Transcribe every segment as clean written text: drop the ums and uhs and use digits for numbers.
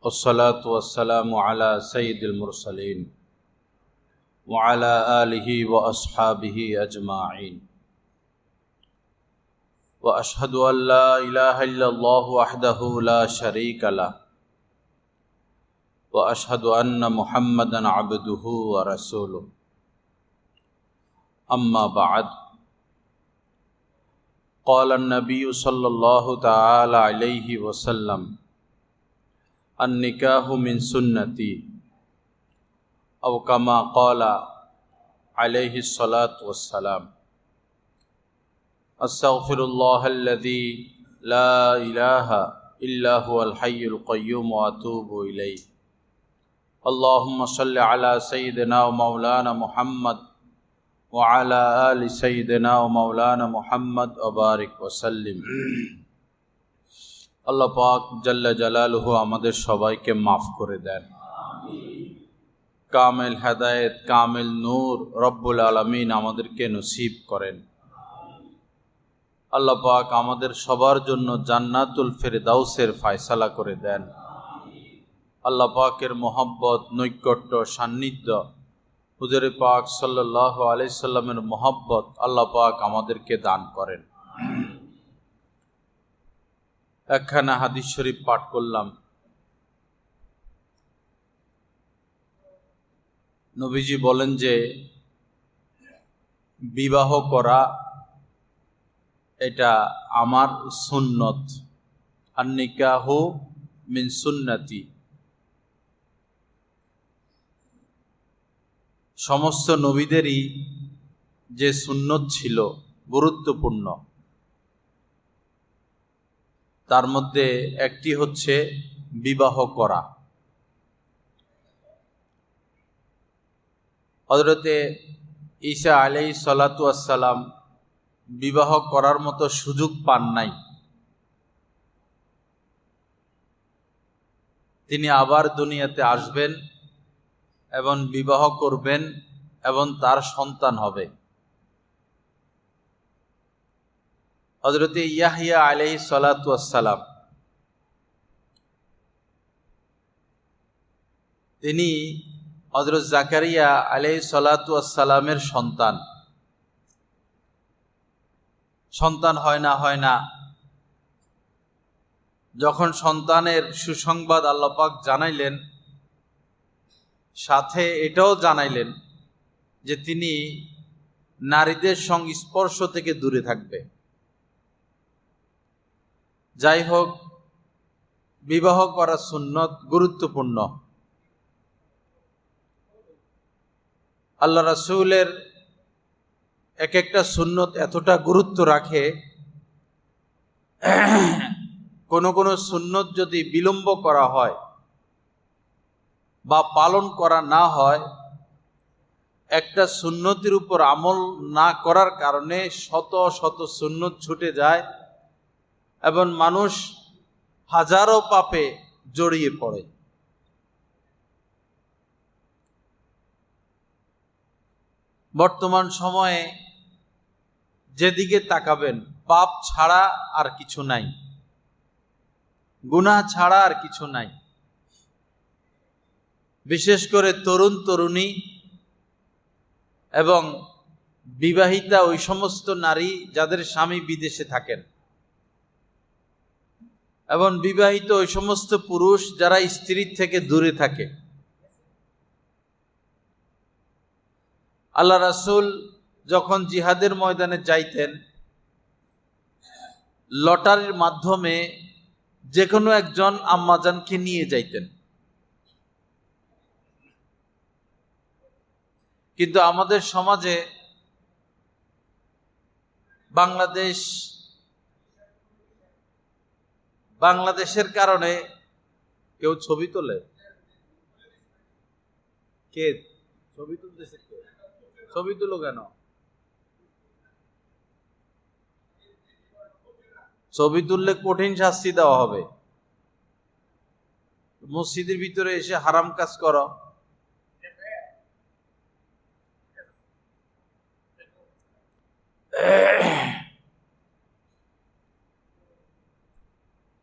والصلاة والسلام على سيد المرسلين وعلى آله وأصحابه أجمعين وأشهد أن لا إله إلا الله وحده لا شريك له وأشهد أن محمدا عبده ورسوله أما بعد قال النبي صلى الله تعالى عليه وسلم النكاح من سنتي أو كما قال عليه الصلاة والسلام أستغفر الله الذي لا إله إلا هو الحي القيوم وأتوب إليه اللهم صل على سيدنا ومولانا محمد وعلى آل سيدنا ومولانا محمد وبارك وسلم আল্লাহ পাক জাল্লা জালালুহু আমাদের সবাইকে মাফ করে দেন। কামেল হেদায়েত, কামেল নূর রব্বুল আলামিন আমাদেরকে নসিব করেন। আল্লাহ পাক আমাদের সবার জন্য জান্নাতুল ফেরদাউসের ফয়সালা করে দেন। আল্লাহ পাকের মহব্বত, নৈকট্য, সান্নিধ্য, হুজুরে পাক সাল্লাল্লাহু আলাইহি সাল্লামের মহব্বত আল্লাহ পাক আমাদেরকে দান করেন। একখানা হাদিস শরীফ পাঠ করলাম। নবীজি বলেন যে বিবাহ করা এটা আমার সুন্নত, আন-নিকাহু মিন সুন্নতি। সমস্ত নবীদেরই যে সুন্নত ছিল গুরুত্বপূর্ণ, তার মধ্যে একটি হচ্ছে বিবাহ করা। হযরতে ঈসা আলাইহিস সালাতু ওয়াস সালাম বিবাহ করার মতো সুযোগ পান নাই। তিনি আবার দুনিয়াতে আসবেন এবং বিবাহ করবেন এবং তার সন্তান হবে। হযরতে ইয়াহইয়া আলাইহিস সালাতু ওয়াস সালাম তিনি হযরত জাকারিয়া আলাইহিস সালাতু ওয়াস সালামের সন্তান হয় না। যখন সন্তানের সুসংবাদ আল্লাহ পাক জানাইলেন, সাথে এটাও জানাইলেন যে তিনি নারীদের সংস্পর্শ থেকে দূরে থাকবে। যাই হোক, বিবাহ করা সুন্নত, গুরুত্বপূর্ণ। আল্লাহ রাসূলের এক একটা সুন্নত এতটা গুরুত্ব রাখে, কোন সুন্নত যদি বিলম্ব করা হয় বা পালন করা না হয়, একটা সুন্নতির উপর আমল না করার কারণে শত শত সুন্নত ছুটে যায় এবং মানুষ হাজারো পাপে জড়িয়ে পড়ে। বর্তমান সময়ে যেদিকে তাকাবেন পাপ ছাড়া আর কিছু নাই, গুনাহ ছাড়া আর কিছু নাই। বিশেষ করে তরুণ তরুণী এবং বিবাহিতা ওই সমস্ত নারী যাদের স্বামী বিদেশে থাকেন, এবং বিবাহিত ওই সমস্ত পুরুষ যারা স্ত্রীর থেকে দূরে থাকে। আল্লাহ রাসূল যখন জিহাদের ময়দানে যাইতেন, লটারির মাধ্যমে যে কোনো একজন আম্মাজানকে নিয়ে যাইতেন। কিন্তু আমাদের সমাজে বাংলাদেশের কারণে কেউ ছবি তোলে। কে ছবি তুলতেছে? ছবি তুলো কেন? ছবি তুললে কঠিন শাস্তি দেওয়া হবে। মসজিদের ভিতরে এসে হারাম কাজ করো,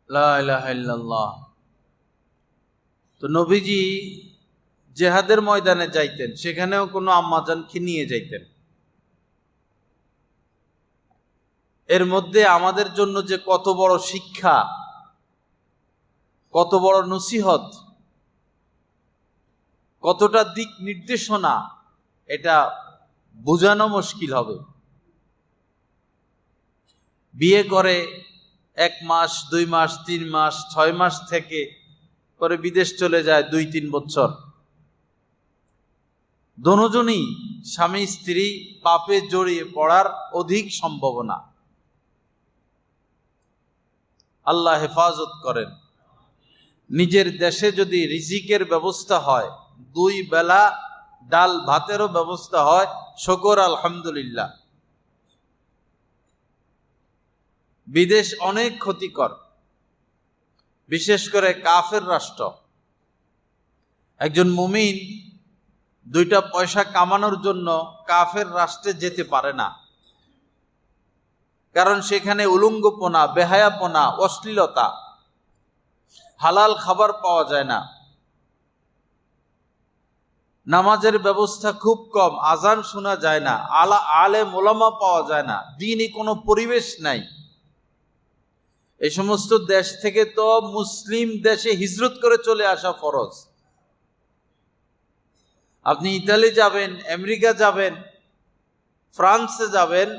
লা ইলাহা ইল্লাল্লাহ। তো নবীজি জেহাদের ময়দানে যাইতেন, সেখানেও কোনো আম্মাজানকে নিয়ে যাইতেন। এর মধ্যে আমাদের জন্য যে কত বড় শিক্ষা, কত বড় নসিহত, কতটা দিক নির্দেশনা, এটা বোঝানো মুশকিল হবে। বিয়ে করে 1 মাস 2 মাস 3 মাস 6 মাস থেকে পরে বিদেশ চলে যায় 2-3 বছর। দোনোজনই স্বামী স্ত্রী পাপে জড়িয়ে পড়ার অধিক সম্ভাবনা। আল্লাহ হেফাজত করেন। নিজের দেশে যদি রিজিকের ব্যবস্থা হয়, 2 বেলা ডাল ভাতেরও ব্যবস্থা হয়, শুকর আলহামদুলিল্লাহ। বিদেশ অনেক ক্ষতিকর, বিশেষ করে কাফের রাষ্ট্র। একজন মুমিন 2টা পয়সা কামানোর জন্য কাফের রাষ্ট্রে যেতে পারে না, কারণ সেখানে উলঙ্গপনা, বেহায়াপনা, অশ্লীলতা, হালাল খাবার পাওয়া যায় না, নামাজের ব্যবস্থা খুব কম, আজান শোনা যায় না, আলেম ওলামা পাওয়া যায় না, দ্বীনি কোনো পরিবেশ নাই। এই সমস্ত দেশ থেকে তো মুসলিম দেশে হিজরত করে চলে আসা ফরজ। আপনি ইতালি যাবেন, আমেরিকা যাবেন, ফ্রান্সে যাবেন,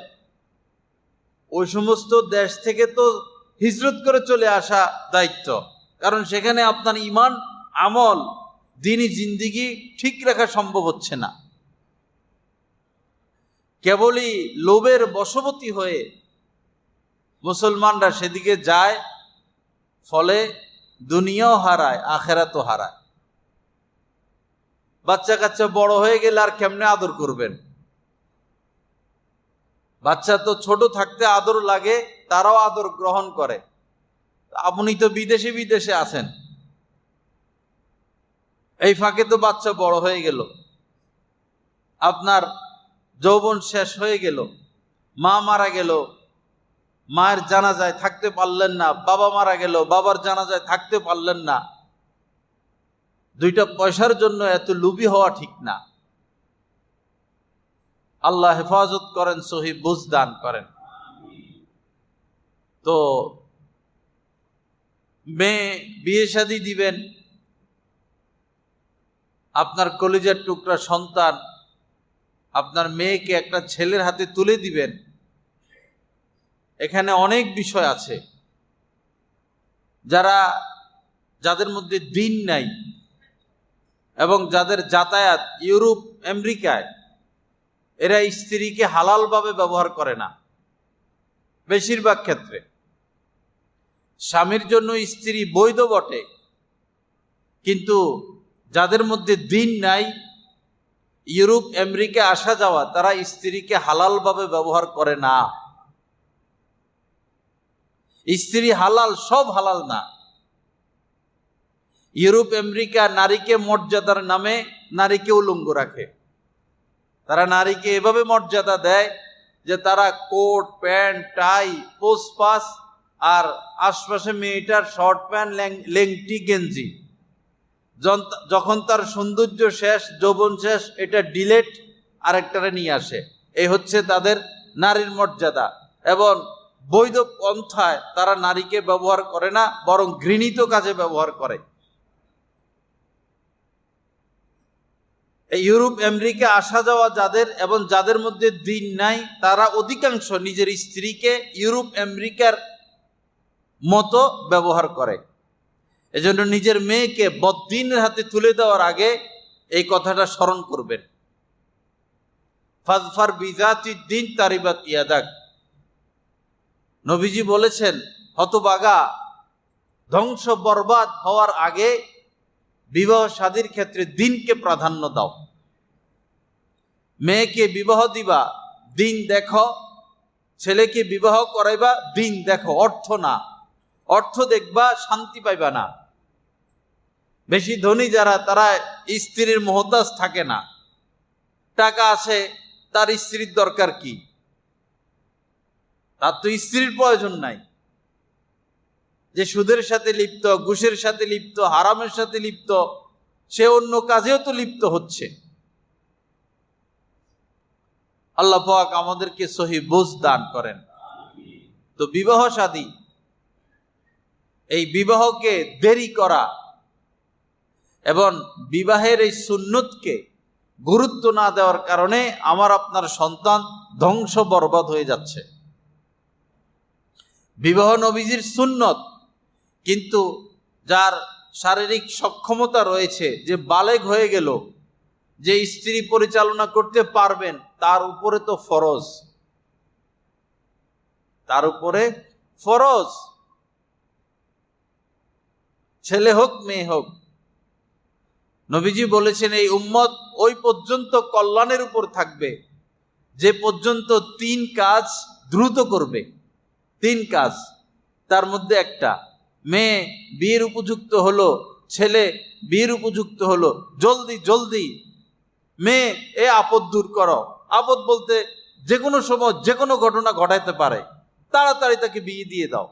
ওই সমস্ত দেশ থেকে তো হিজরত করে চলে আসা দায়িত্ব, কারণ সেখানে আপনার ঈমান, আমল, দ্বীনি জিন্দেগি ঠিক রাখা সম্ভব হচ্ছে না। কেবলই লোভের বশবর্তী হয়ে মুসলমানরা সেদিকে যায়, ফলে দুনিয়াও হারায়, আখেরাতও হারায়। বাচ্চা কাচ্চা বড় হয়ে গেলে আর কেমনে আদর করবেন? বাচ্চা তো ছোট থাকতে আদর লাগে, তারাও আদর গ্রহণ করে। আপনি তো বিদেশে আছেন, এই ফাঁকে তো বাচ্চা বড় হয়ে গেল, আপনার যৌবন শেষ হয়ে গেল, মা মারা গেল, মায়ের জানাজায় থাকতে পারলেন না, বাবা মারা গেল, বাবার জানাজায় থাকতে পারলেন না। 2টা পয়সার জন্য এত লোভী হওয়া ঠিক না। আল্লাহ হেফাজত করেন, সহি বুঝ দান করেন। তো মেয়ে বিয়ে শাদী দিবেন, আপনার কলিজার টুকরা সন্তান, আপনার মেয়েকে একটা ছেলের হাতে তুলে দিবেন, এখানে অনেক বিষয় আছে। যাদের মধ্যে দিন নাই এবং যাদের যাতায়াত ইউরোপ আমেরিকায়, এরা স্ত্রীকে হালালভাবে ব্যবহার করে না। বেশিরভাগ ক্ষেত্রে স্বামীর জন্য স্ত্রী বৈধ বটে, কিন্তু যাদের মধ্যে দিন নাই, ইউরোপ আমেরিকা আসা যাওয়া, তারা স্ত্রীকে হালালভাবে ব্যবহার করে না। স্ত্রী হালাল, সব হালাল না। ইউরোপ আমেরিকা নারীকে মর্যাদার নামে নারীকে উলঙ্গ রাখে। তারা নারীকে এভাবে মর্যাদা দেয় যে তারা coat pant tie post pass, আর আশপাশে মেয়েটার শর্ট প্যান্ট লেংটি গেঞ্জি। যখন তার সৌন্দর্য শেষ, যৌবন শেষ, এটা ডিলেট আরেকটারে নিয়ে আসে। এই হচ্ছে তাদের নারীর মর্যাদা। এবং বৈধ পন্থায় তারা নারীকে ব্যবহার করে না, বরং ঘৃণিত কাজে ব্যবহার করে। ইউরোপ আমেরিকা আসা যাওয়া যাদের এবং যাদের মধ্যে দিন নাই, তারা অধিকাংশ নিজের স্ত্রীকে ইউরোপ আমেরিকার মতো ব্যবহার করে। এজন্য নিজের মেয়েকে বদ্দিনের হাতে তুলে দেওয়ার আগে এই কথাটা স্মরণ করবেন, ফাজফার বিজাতিদ দ্বীন তারিবাত ইয়াদাক। নবীজি বলেছেন, হতভাগা, ধ্বংস বরবাদ হওয়ার আগে বিবাহ শাদীর ক্ষেত্রে দিনকে প্রাধান্য দাও। মেয়েকে বিবাহ দিবা, দিন দেখো। ছেলেকে বিবাহ করাইবা, দিন দেখো, অর্থ না। অর্থ দেখবা, শান্তি পাইবা না। বেশি ধনী যারা, তারা স্ত্রীর মোহতাজ থাকে না। টাকা আছে, তার স্ত্রীর দরকার কি? তার তো স্ত্রীর প্রয়োজন নাই। যে সুদের সাথে লিপ্ত, ঘুষের সাথে লিপ্ত, হারামের সাথে লিপ্ত, সে অন্য কাজেও তো লিপ্ত হচ্ছে। আল্লাহ পাক আমাদেরকে সহি বুঝ দান করেন। তো বিবাহ শাদী, এই বিবাহকে দেরি করা এবং বিবাহের এই সুন্নতকে গুরুত্ব না দেওয়ার কারণে আমার আপনার সন্তান ধ্বংস বরবাদ হয়ে যাচ্ছে। বিবাহ নবীজির সুন্নত, কিন্তু যার শারীরিক সক্ষমতা রয়েছে, যে বালেগ হয়ে গেল, যে স্ত্রী পরিচালনা করতে পারবেন, তার উপরে তো ফরজ, তার উপরে ফরজ, ছেলে হোক মেয়ে হোক। নবীজি বলেছেন এই উম্মত ওই পর্যন্ত কল্যাণের উপর থাকবে যে পর্যন্ত 3 কাজ দ্রুত করবে। 3 কাজ, তার মধ্যে একটা, মেয়ে বিয়ের উপযুক্ত হলো, ছেলে বিয়ের উপযুক্ত হলো, জলদি জলদি মেয়ে এ আপদ দূর করো। আপদ বলতে যে কোনো সময় যে কোনো ঘটনা ঘটাইতে পারে, তাড়াতাড়ি তাকে বিয়ে দিয়ে দাও।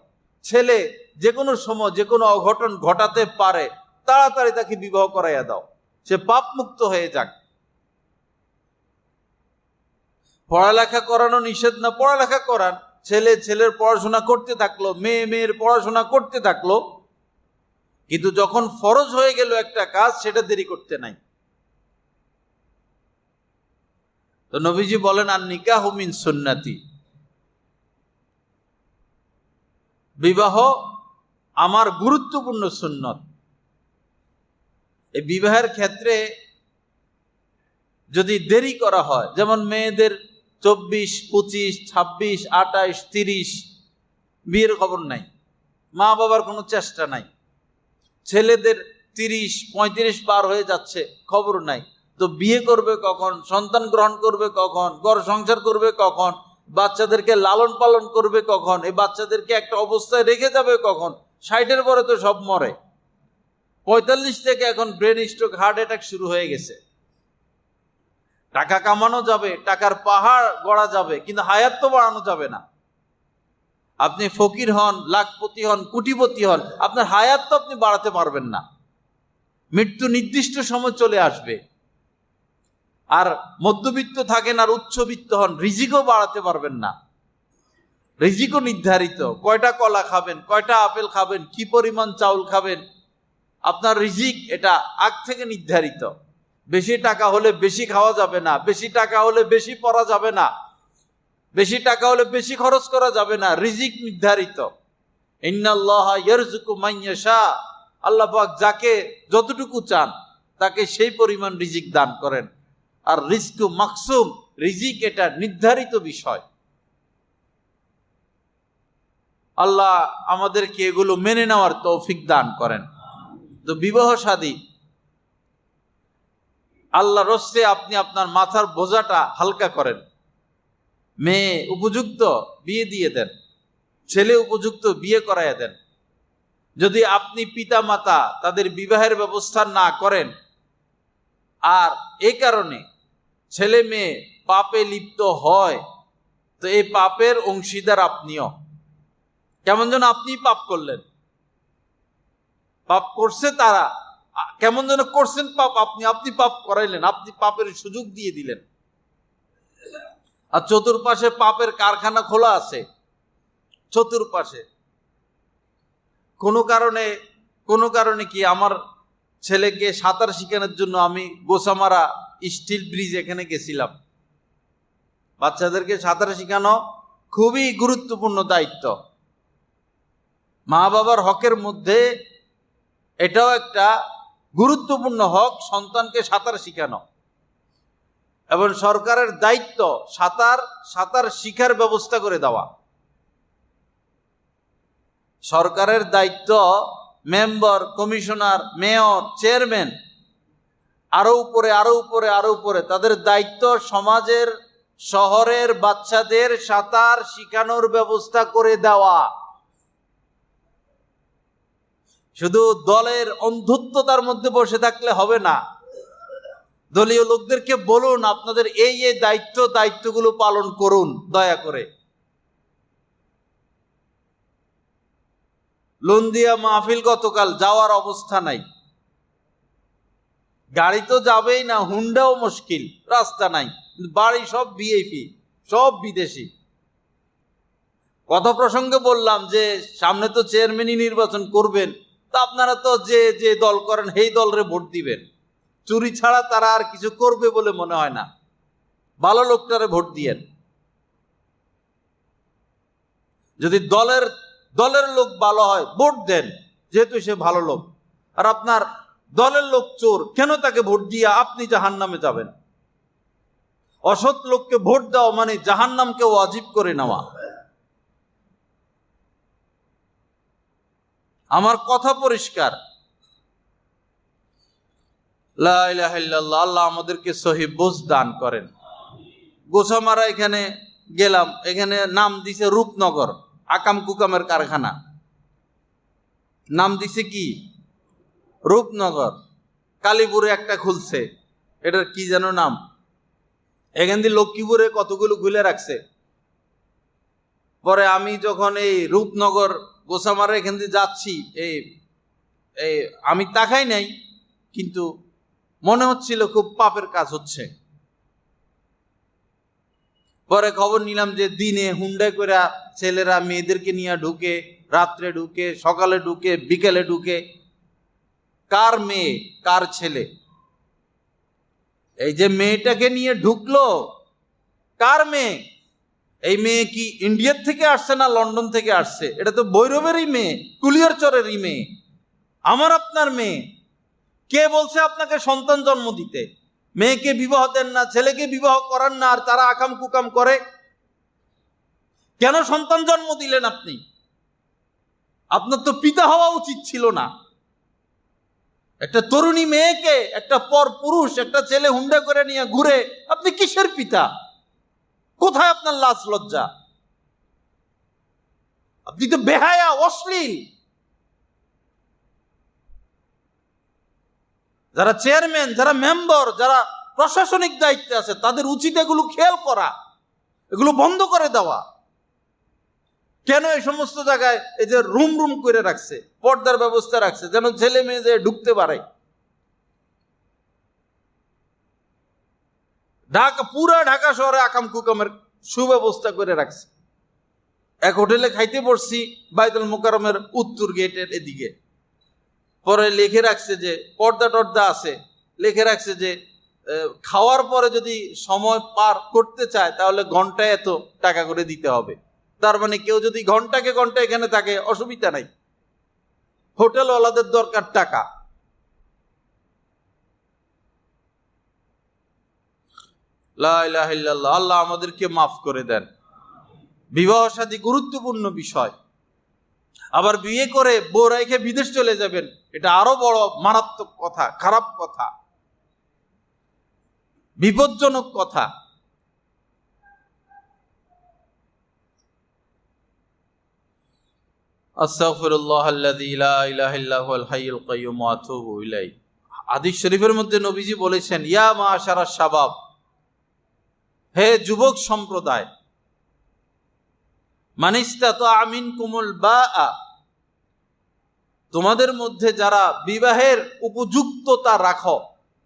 ছেলে যে কোনো সময় যে কোনো অঘটন ঘটাতে পারে, তাড়াতাড়ি তাকে বিবাহ করাইয়া দাও, সে পাপ মুক্ত হয়ে যাক। পড়ালেখা করানো নিষেধ না, পড়ালেখা করান। ছেলে ছেলের পড়াশোনা করতে থাকলো, মেয়ে মেয়ের পড়াশোনা করতে থাকলো, কিন্তু যখন ফরজ হয়ে গেল একটা কাজ, সেটা দেরি করতে নাই। তো নবীজি বলেন আর নিকাহু মিন সুন্নতি, বিবাহ আমার গুরুত্বপূর্ণ সুন্নত। এই বিবাহের ক্ষেত্রে যদি দেরি করা হয়, যেমন মেয়েদের 24, 25, 26, 28, 30 বিয়ের খবর নাই, মা বাবার কোনো চেষ্টা নাই। ছেলেদের 30, 35 পার হয়ে যাচ্ছে, খবর নাই। তো বিয়ে করবে কখন, সন্তান গ্রহণ করবে কখন, ঘর সংসার করবে কখন, বাচ্চাদেরকে লালন পালন করবে কখন, এই বাচ্চাদেরকে একটা অবস্থায় রেখে যাবে কখন? 60-এর পরে তো সব মরে। 45 থেকে এখন ব্রেন স্ট্রোক, হার্ট অ্যাটাক শুরু হয়ে গেছে। টাকা কামানো যাবে, টাকার পাহাড় গড়া যাবে, কিন্তু হায়াত তো বাড়ানো যাবে না। আপনি ফকির হন, লাখপতি হন, কোটিপতি হন, আপনার হায়াত তো আপনি বাড়াতে পারবেন না। মৃত্যু নির্দিষ্ট সময় চলে আসবে। আর মধ্যবিত্ত থাকেন আর উচ্চবিত্ত হন, রিজিকও বাড়াতে পারবেন না। রিজিকও নির্ধারিত, কয়টা কলা খাবেন, কয়টা আপেল খাবেন, কি পরিমাণ চাউল খাবেন, আপনার রিজিক এটা আগ থেকে নির্ধারিত। বেশি টাকা হলে বেশি খাওয়া যাবে না, বেশি টাকা হলে বেশি পড়া যাবে না, বেশি টাকা হলে বেশি খরচ করা যাবে না, রিজিক নির্ধারিত। ইন্নাল্লাহা ইয়ারযুকু মান ইয়াশা, আল্লাহ পাক যাকে যতটুকু চান তাকে সেই পরিমাণ রিজিক দান করেন। আর রিজকু মাকসুম, রিজিক এটা নির্ধারিত বিষয়। আল্লাহ আমাদেরকে এগুলো মেনে নেওয়ার তৌফিক দান করেন। তো বিবাহ শাদী, আল্লাহ রস্তে আপনি আপনার মাথার বোঝাটা হালকা করেন। মেয়ে উপযুক্ত, বিয়ে দিয়ে দেন। ছেলে উপযুক্ত, বিয়ে করাইয়া দেন। যদি আপনি পিতা মাতা তাদের বিবাহের ব্যবস্থা না করেন, আর এই কারণে ছেলে মেয়ে পাপে লিপ্ত হয়, তো এই পাপের অংশীদার আপনিও। কেমন যেন আপনি পাপ করলেন, পাপ করছে তারা, কেমন যেন করছেন পাপ আপনি, আপনি পাপ করাইলেন, আপনি পাপের সুযোগ দিয়ে দিলেন। আর চতুর্পাশে পাপের কারখানা খোলা আছে, চতুর্পাশে। কোনো কারণে কি আমার ছেলেকে সাঁতার শেখানোর জন্য আমি গোসামারা স্টিল ব্রিজ এখানে গেছিলাম। বাচ্চাদেরকে সাঁতার শেখানো খুবই গুরুত্বপূর্ণ দায়িত্ব। মা বাবার হকের মধ্যে এটাও একটা গুরুত্বপূর্ণ হক, সন্তানকে সাঁতার শেখানো। এবং সরকারের দায়িত্ব সাঁতার শিখার ব্যবস্থা করে দেওয়া। সরকারের দায়িত্ব মেম্বার, কমিশনার, মেয়র, চেয়ারম্যান, আরো উপরে তাদের দায়িত্ব সমাজের, শহরের বাচ্চাদের সাঁতার শিখানোর ব্যবস্থা করে দেওয়া। শুধু দলের অন্ধত্বতার মধ্যে বসে থাকলে হবে না। দলীয় লোকদেরকে বলুন আপনাদের এই দায়িত্বগুলো পালন করুন দয়া করে। লন্দিয়া মাহফিল গতকাল, যাওয়ার অবস্থা নাই, গাড়ি তো যাবেই না, হুন্ডাও মুশকিল, রাস্তা নাই, বাড়ি সব ভিআইপি, সব বিদেশি। কথা প্রসঙ্গে বললাম যে সামনে তো চেয়ারম্যানই নির্বাচন করবেন, তা আপনারা তো যে যে দল করেন সেই দলরে ভোট দিবেন, চুরি ছাড়া তারা আর কিছু করবে বলে মনে হয় না, ভালো লোকটারে ভোট দিয়েন। যদি দলের লোক ভালো হয় ভোট দেন, যেহেতু সে ভালো লোক। আর আপনার দলের লোক চোর, কেন তাকে ভোট দিয়ে আপনি জাহান্নামে যাবেন? অসৎ লোককে ভোট দেওয়া মানে জাহান্নামকে ওয়াজিব করে নেওয়া। আমার কথা পরিষ্কার। লা ইলাহা ইল্লাল্লাহ। আল্লাহ আমাদেরকে সহি বুঝ দান করেন। গোসামারা এখানে গেলাম, এখানে নাম দিছে রূপনগর, আকাম কুকামের কারখানা, নাম দিছে কি রূপনগর। কালীপুরে একটা খুলছে, এটার কি যেন নাম, এখান দিয়ে লক্ষ্মীপুরে কতগুলো খুলে রাখছে। পরে আমি যখন এই রূপনগর গোসামারা এখান দিয়ে যাচ্ছি, এই আমি তাকাই নাই, কিন্তু মনে হচ্ছিল খুব পাপের কাজ হচ্ছে। পরে খবর নিলাম যে দিনে হুন্ডায় করে ছেলেরা মেয়েদেরকে নিয়ে ঢুকে, রাত্রে ঢুকে, সকালে ঢুকে, বিকেলে ঢুকে। কার মেয়ে কার ছেলে? এই যে মেয়েটাকে নিয়ে ঢুকলো, কার মেয়ে? এই মেয়ে কি ইন্ডিয়ার থেকে আসছে না লন্ডন থেকে আসছে? এটা তো ভৈরবেরই মেয়ে, কুলিয়ারচরেরই মেয়ে, আমার আপনার মেয়ে। কে বলছে আপনাকে সন্তান জন্ম দিতে? মেয়েকে বিবাহ দেন না, ছেলেকে বিবাহ করান না, আর তারা আকাম কুকাম করে। কেন সন্তান জন্ম দিলেন আপনি? আপনার তো পিতা হওয়া উচিত ছিল না। একটা তরুণী মেয়েকে একটা পর পুরুষ, একটা ছেলে হুন্ডা করে নিয়ে ঘুরে, আপনি কিসের পিতা? কোথায় আপনার লাজ লজ্জা? আপনি তো বেহায়া, অশ্লীল। যারা চেয়ারম্যান, যারা মেম্বার, যারা প্রশাসনিক দায়িত্বে আছে, তাদের উচিত এগুলো খেয়াল করা, এগুলো বন্ধ করে দেওয়া। কেন এই সমস্ত জায়গায় এই যে রুম করে রাখছে, পর্দার ব্যবস্থা রাখছে, যেন ছেলে মেয়ে যে ঢুকতে পারে। পুরা ঢাকা শহরে আকাম কুকামের সুব্যবস্থা করে রাখছে। এক হোটেলে খাইতে পড়ছি, বাইতুল মোকাররমের উত্তর গেটের এদিকে। পরে লিখে রাখছে যে, পর্দা টর্দা আছে, লিখে রাখছে যে খাওয়ার পরে যদি সময় পার করতে চায় তাহলে ঘন্টায় এত টাকা করে দিতে হবে। তার মানে কেউ যদি ঘন্টাকে ঘন্টা এখানে থাকে, অসুবিধা নাই, হোটেলওয়ালাদের দরকার টাকা। লা ইলাহা ইল্লাল্লাহ। আল্লাহ আমাদেরকে মাফ করে দেন। বিবাহ শাদী গুরুত্বপূর্ণ বিষয়। আবার বিয়ে করে বউ রেখে বিদেশ চলে যাবেন, এটা আরো বড় মারাত্মক কথা, খারাপ কথা, বিপজ্জনক কথা। আস্তাগফিরুল্লাহ আল্লাযী লা ইলাহা ইল্লা হুয়াল হাইয়ুল কাইয়্যুম ওয়া আতুবু ইলাইহি। হাদিস শরীফের মধ্যে নবীজি বলেছেন, ইয়া মাশারাশ শাবাব, হে যুবক সম্প্রদায়, মান ইসতাতা মিনকুমুল বাআ, তোমাদের মধ্যে যারা বিবাহের উপযুক্ততা রাখো,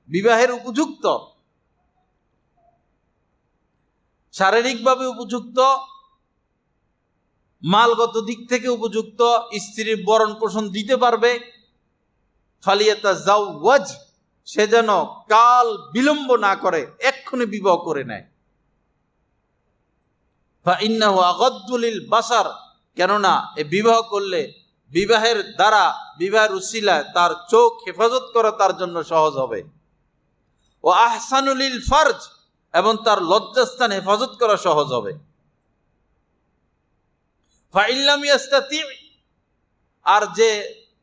বিবাহের উপযুক্ত, শারীরিকভাবে উপযুক্ত, মালগত দিক থেকে উপযুক্ত, স্ত্রীর ভরণ পোষণ দিতে পারবে, ফালিয়াতাজাওয়াজ, সে যেন কাল বিলম্ব না করে, এক্ষুনি বিবাহ করে নেয়। ফাইন্নাহু আগাদ্দু লিল বাসার, কেননা এ বিবাহ করলে, বিবাহের দ্বারা, বিবাহের উসিলায় তার চোখ হেফাজত করা তার জন্য সহজ হবে। ও আহসানু লিল ফারজ, এবং তার লজ্জাস্থান হেফাজত করা সহজ হবে। ফাইল্লাম ইয়াস্তাতি, আর যে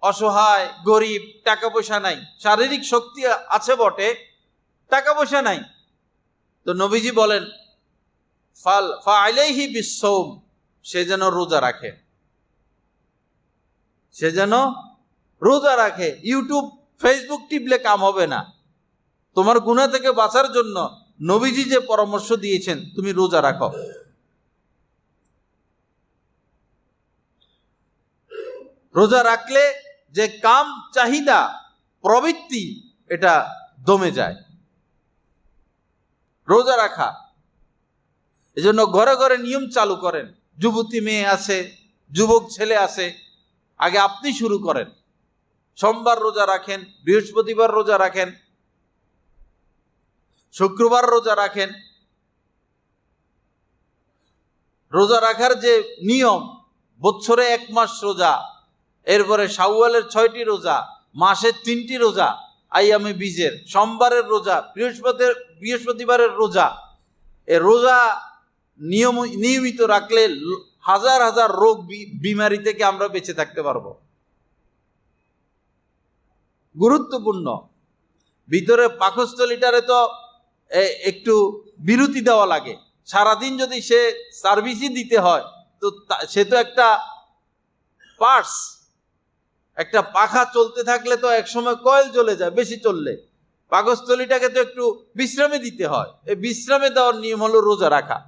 অসহায়, গরিব, টাকা পয়সা নাই, শারীরিক শক্তি আছে বটে, টাকা পয়সা নাই, তো নবীজি বলেন ফাআলাইহি বিসসাওম, সে যেন রোজা রাখে, সে যেন রোজা রাখে। ইউটিউব ফেসবুক টিপলে কাম হবে না। তোমার গুনাহ থেকে বাঁচার জন্য নবীজি যে পরামর্শ দিয়েছেন, তুমি রোজা রাখো। রোজা রাখলে যে কাম চাহিদা প্রবৃত্তি এটা দমে যায়। রোজা রাখা, এজন্য ঘরে ঘরে নিয়ম চালু করেন। যুবতী মেয়ে আছে, যুবক ছেলে আছে, আগে আপনি শুরু করেন। সোমবার রোজা রাখেন, বৃহস্পতিবার রোজা রাখেন, শুক্রবার রোজা রাখেন। রোজা রাখার যে নিয়ম, বছরে 1 মাস রোজা, এরপরে শাওয়ালের 6টি রোজা, মাসের 3টি রোজা, আইয়ামে বীজের, সোমবারের রোজা, বৃহস্পতিবারের রোজা। এ রোজা নিয়মিত রাখলে হাজার হাজার রোগ বিমারি থেকে আমরা বেঁচে থাকতে পারবো। গুরুত্বপূর্ণ। ভিতরে পাকস্থলীটারে তো একটু বিরতি দেওয়া লাগে। সারাদিন যদি সে সার্ভিসই দিতে হয়, তো সে তো একটা পার্টস, একটা পাখা চলতে থাকলে তো একসময় কয়েল জ্বলে যায় বেশি চললে। পাকস্থলীটাকে তো একটু বিশ্রামে দিতে হয়। এই বিশ্রামে দেওয়ার নিয়ম হলো রোজা রাখা।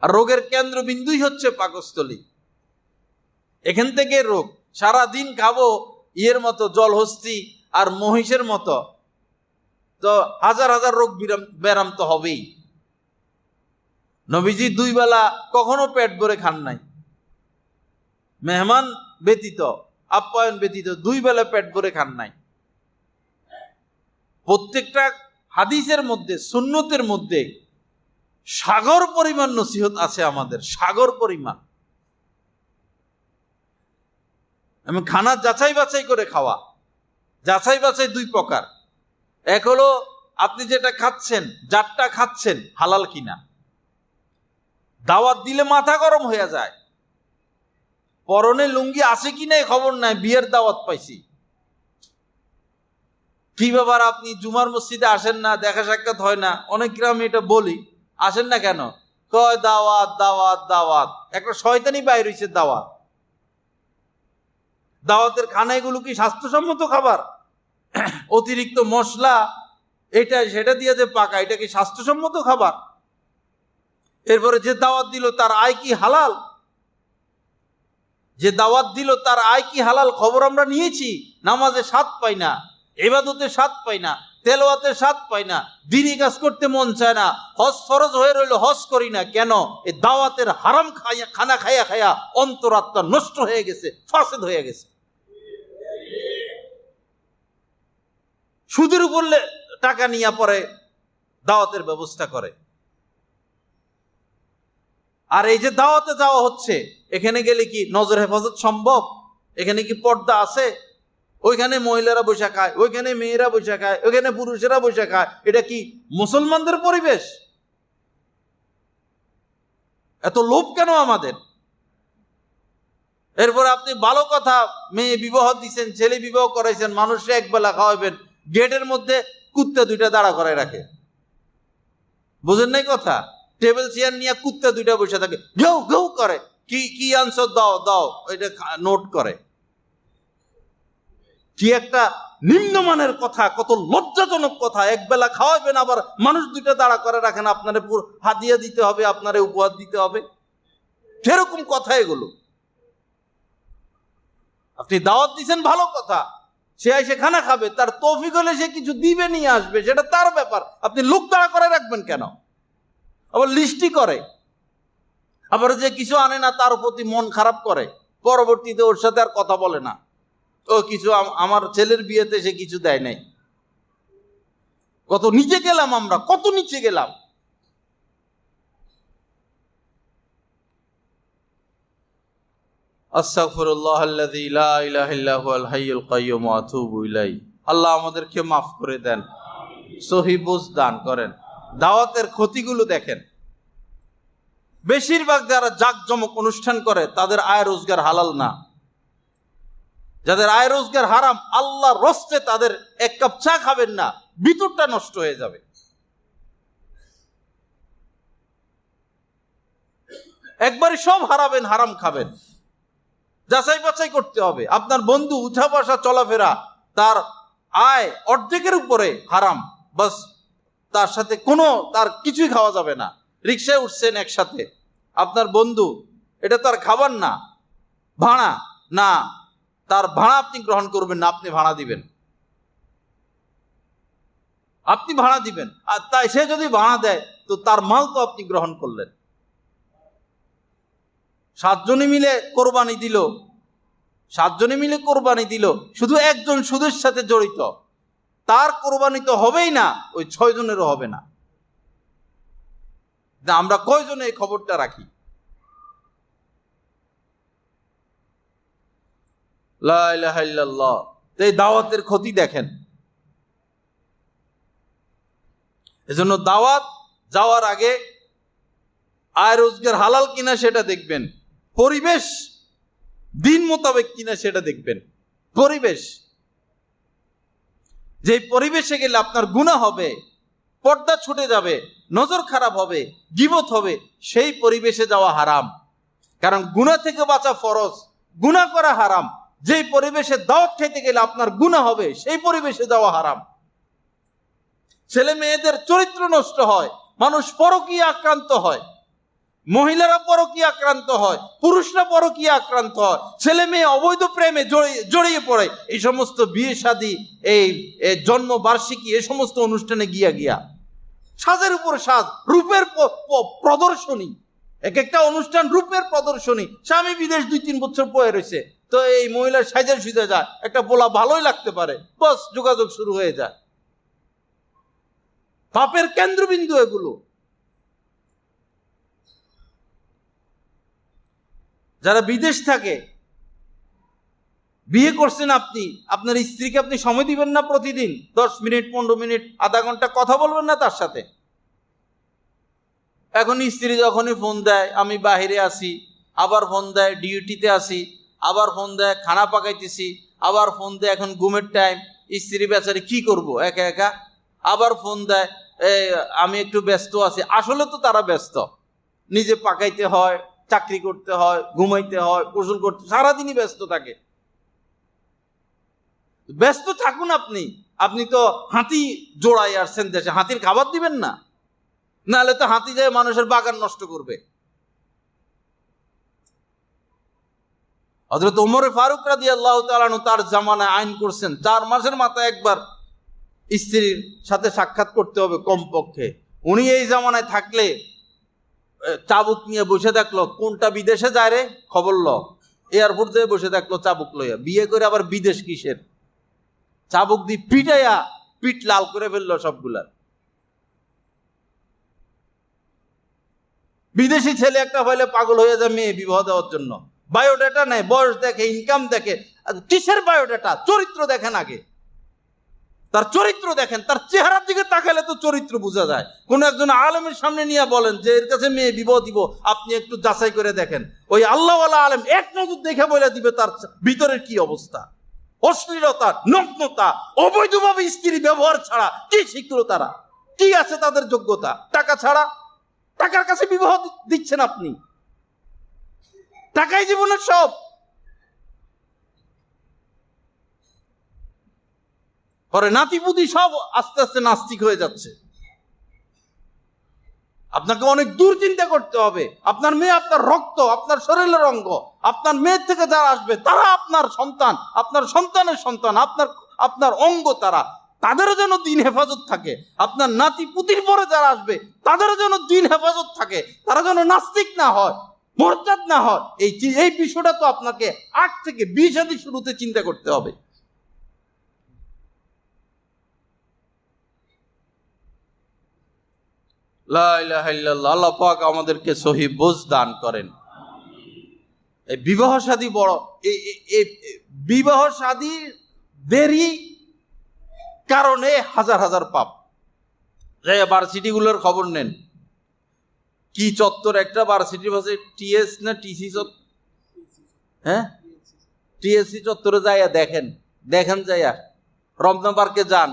আর রোগের কেন্দ্রবিন্দুই হচ্ছে পাকস্থলী। এখান থেকে রোগ। সারাদিন খাবো ইয়ের মতো, জলহস্তি আর মহিষের মতো, তো হাজার হাজার রোগ ব্যারাম তো হবেই। নবীজি 2 বেলা কখনো পেট ভরে খান নাই। মেহমান ব্যতীত, আপ্যায়ন ব্যতীত 2 বেলা পেট ভরে খান নাই। প্রত্যেকটা হাদিসের মধ্যে, সুন্নতের মধ্যে সাগর পরিমাণ নসিহত আছে আমাদের, সাগর পরিমাণ। এবং খানা যাচাই বাছাই করে খাওয়া। যাচাই বাছাই 2 প্রকার। এক হলো আপনি যেটা খাচ্ছেন, যারটা খাচ্ছেন হালাল কিনা। দাওয়াত দিলে মাথা গরম হয়ে যায়। পরনে লুঙ্গি আছে কিনা খবর নাই, বিয়ের দাওয়াত পাইছি। কি ব্যাপার, আপনি জুমার মসজিদে আসেন না, দেখা সাক্ষাৎ হয় না? অনেক গ্রামে এটা বলি, আসেন না কেন? কয় দাওয়াত দাওয়াত দাওয়াত। একটা শয়তানি বাইর হইছে দাওয়াত। দাওয়াতের খানা এগুলো কি স্বাস্থ্যসম্মত খাবার? অতিরিক্ত মশলা এটা সেটা দিয়ে যে পাকা, এটা কি স্বাস্থ্যসম্মত খাবার? এরপরে যে দাওয়াত দিল তার আয় কি হালাল? যে দাওয়াত দিল তার আয় কি হালাল? খবর আমরা নিয়েছি। নামাজে স্বাদ পাই না, ইবাদতে স্বাদ পাই না, তেলাওয়াতে স্বাদ পাই না, দ্বীনি কাজ করতে মন চায় না, হজ ফরজ হয়ে রইল হজ করি না। কেন? এই দাওয়াতের হারাম খানা খাইয়া খাইয়া অন্তরাত্মা নষ্ট হয়ে গেছে, ফাসেদ হয়ে গেছে। সুদের উপর টাকা নিয়ে পরে দাওয়াতের ব্যবস্থা করে। আর এই যে দাওয়াতে যাওয়া হচ্ছে, এখানে গেলে কি নজর হেফাজত সম্ভব? এখানে কি পর্দা আছে? ওইখানে মহিলারা বসে খায়, ওইখানে মেয়েরা বসে খায়, ওইখানে পুরুষেরা বসে খায়। এটা কি মুসলমানদের পরিবেশ? এত লোভ কেন আমাদের? এরপর আপনি ভালো কথা, মেয়ে বিবাহ দিচ্ছেন, ছেলে বিবাহ করাইছেন, মানুষকে 1 বেলা খাওয়াবেন, গেটের মধ্যে কুত্তা 2টা দাঁড়া করায় রাখে। বুঝেন নাই কথা? টেবিল চেয়ার নিয়ে কুত্তা 2টা বসে থাকে, ঘেউ ঘেউ করে। কি কি আনসার দাও দাও, এটা নোট করে। কি একটা নিম্নমানের কথা, কত লজ্জাজনক কথা। 1 বেলা খাওয়াবেন, আবার মানুষ 2টা দাঁড়া করে রাখেন, আপনারে হাদিয়া দিতে হবে, আপনারে উপহার দিতে হবে। সেরকম কথা এগুলো। আপনি দাওয়াত দিচ্ছেন, ভালো কথা, সে এসে খানা খাবে, তার তৌফিক হলে সে কিছু দিবে, নিয়ে আসবে, সেটা তার ব্যাপার। আপনি লোক দাঁড়া করে রাখবেন কেন? আবার লিস্টি করে, আবার যে কিছু আনে না তার প্রতি মন খারাপ করে, পরবর্তীতে ওর সাথে আর কথা বলে না। ও কিছু, আমার ছেলের বিয়েতে সে কিছু দেয় নাই। কত নিচে গেলাম আমরা, কত নিচে গেলাম। আস্তাগফিরুল্লাহাল্লাযী লা ইলাহা ইল্লা হুয়াল হাইয়ুল কাইয়্যুম ওয়া আতুবু ইলাইহি। আল্লাহ আমাদেরকে মাফ করে দেন, সহি বুঝ দান করেন। দাওয়াতের ক্ষতিগুলো দেখেন। বেশিরভাগ যারা জাকজমক অনুষ্ঠান করে তাদের আয় রোজগার হালাল না। যাদের আয় রোজগার হারাম, আল্লাহর রস্তে তাদের 1 কাপ চা খাবেন না, ভিতরটা নষ্ট হয়ে যাবে। একবারে সব হারাবেন, হারাম খাবেন। যাচাই বাছাই করতে হবে। আপনার বন্ধু উঠা বসা চলাফেরা, তার আয় অর্ধেকের উপরে হারাম, বাস তার সাথে তার কিছুই খাওয়া যাবে না। রিক্সায় উঠছেন একসাথে, আপনার বন্ধু, এটা তার খাবার না, ভাড়া। না, তার ভাড়া আপনি গ্রহণ করবেন না, আপনি ভাড়া দিবেন, আপনি ভাড়া দিবেন। আর তাই সে যদি ভাড়া দেয় তো তার মাল তো আপনি গ্রহণ করলেন। 7 জনে মিলে কোরবানি দিল, 7 জনে মিলে কোরবানি দিল, শুধু একজন সুদের সাথে জড়িত, তার কোরবানি তো হবেই না, ওই 6 জনেরও হবে না। আমরা কয়জনে এই খবরটা রাখি? লা ইলাহা ইল্লাল্লাহ। এই দাওয়াতের ক্ষতি দেখেন। এজন্য দাওয়াত যাওয়ার আগে আয় রোজগার হালাল কিনা সেটা দেখবেন, পরিবেশ দিন মোতাবেক কিনা সেটা দেখবেন। পরিবেশ, যে পরিবেশে গেলে আপনার গুনাহ হবে, পর্দা ছুটে যাবে, নজর খারাপ হবে, গীবত হবে, সেই পরিবেশে যাওয়া হারাম। কারণ গুনাহ থেকে বাঁচা ফরজ, গুনাহ করা হারাম। যেই পরিবেশে দাওয়াত খেতে গেলে আপনার গুনাহ হবে, সেই পরিবেশে যাওয়া হারাম। ছেলে মেয়েদের চরিত্র নষ্ট হয়, মানুষ পরকীয়া আক্রান্ত হয়, মহিলারা পরকীয়া আক্রান্ত হয়, পুরুষরা পরকীয়া আক্রান্ত হয়, ছেলে মেয়ে অবৈধ প্রেমে জড়িয়ে পড়ে। এই সমস্ত বিয়ে শাদী, এই জন্ম বার্ষিকী, এই সমস্ত অনুষ্ঠানে গিয়া সাজের উপর সাজ, রূপের প্রদর্শনী, এক একটা অনুষ্ঠান রূপের প্রদর্শনী। স্বামী বিদেশ 2-3 বছর পরে রয়েছে, তো এই মহিলার সাজা সুজা যায়, একটা বলা ভালোই লাগতে পারে, বাস যোগাযোগ শুরু হয়ে যায়। পাপের কেন্দ্রবিন্দু এগুলো। যারা বিদেশ থাকে, বিয়ে করছেন আপনি, আপনার স্ত্রীকে আপনি সময় দিবেন না? প্রতিদিন 10 মিনিট, 15 মিনিট, আধা ঘন্টা কথা বলবেন না তার সাথে? এখন স্ত্রী যখনই ফোন দেয় আমি বাহিরে আছি, আবার ফোন দেয় ডিউটিতে আছি, আবার ফোন দেয় খানা পাকাইতেছি, আবার ফোন দেয় এখন ঘুমের টাইম, স্ত্রী বেচারি কি করব একা একা, আবার ফোন দেয় আমি একটু ব্যস্ত আছি। আসলে তো তারা ব্যস্ত, নিজে পাকাইতে হয়, চাকরি করতে হয়, ঘুমাইতে হয়, গোসল করতে, সারাদিনই ব্যস্ত থাকে। ব্যস্ত থাকুন আপনি, আপনি তো হাতি জোড়াই আসছেন দেশে, হাতির খাবার দিবেন না? নাহলে তো হাতি যায় মানুষের বাগান নষ্ট করবে। হযরত ওমর ফারুক রাদিয়াল্লাহু তাআলা আনহু তার জামানায় আইন করছেন 4 মাসের মাথায় একবার স্ত্রীর সাথে সাক্ষাৎ করতে হবে কমপক্ষে। উনি এই জামানায় থাকলে চাবুক নিয়ে বসে থাকলো, কোনটা বিদেশে যায় রে খবর ল, এয়ারপোর্ট দিয়ে বসে থাকলো চাবুক লইয়া। বিয়ে করে আবার বিদেশ কিসের? চাবুক দিয়ে পিটাইয়া পিঠ লাল করে ফেললো সবগুলার। বিদেশি ছেলে একটা হইলে পাগল হয়ে যায় মেয়ে বিবাহ দেওয়ার জন্য। বায়োডাটা নেয়, বয়স দেখে, ইনকাম দেখে, কিসের বায়োডাটা? চরিত্র দেখেন আগে, তার চরিত্র দেখেন, তার চেহারার দিকে তাকালে তো চরিত্র বোঝা যায়। কোন একজন আলেমের সামনে নিয়ে বলেন যে এর কাছে মেয়ে বিবাহ দিব, আপনি একটু যাচাই করে দেখেন, ওই আল্লাহওয়ালা আলেম এক নজর দেখে বলে দিবে তার ভিতরের কি অবস্থা। অশ্লীলতা, নগ্নতা, অবৈধভাবে স্ত্রী ব্যবহার ছাড়া কি শিখলো তারা? কি আছে তাদের যোগ্যতা? টাকা ছাড়া? টাকার কাছে বিবাহ দিচ্ছেন আপনি, টাকাই জীবনের সব। পরে নাতিপুতি সব আস্তে আস্তে নাস্তিক হয়ে যাচ্ছে। আপনাকে অনেক দূর চিন্তা করতে হবে। আপনার মেয়ে আপনার রক্ত, আপনার শরীরের অঙ্গ। আপনার মেয়ের থেকে যারা আসবে তারা আপনার সন্তান, আপনার সন্তানের সন্তান, আপনার অঙ্গ তারা, তাদেরও যেন দিন হেফাজত থাকে। আপনার নাতিপুতির পরে যারা আসবে তাদেরও যেন দিন হেফাজত থাকে, তারা যেন নাস্তিক না হয়, মোরতাদ না হয়। এই বিষয়টা তো আপনাকে আগ থেকে বিয়ে শাদী শুরুতে চিন্তা করতে হবে। লা ইলাহা ইল্লাল্লাহ। আল্লাহ পাক আমাদেরকে সহি বুঝ দান করেন। এই বিবাহ শাদী বড়, বিবাহ শাদী দেরি কারণে হাজার হাজার পাপ। ভার্সিটিগুলোর খবর নেন, কি চত্বর একটা ভার্সিটির পাশে, টিএস না টিসি চত্বর, হ্যাঁ টিএসসি চত্বরে যাইয়া দেখেন যাইয়া, রমনা পার্কে যান,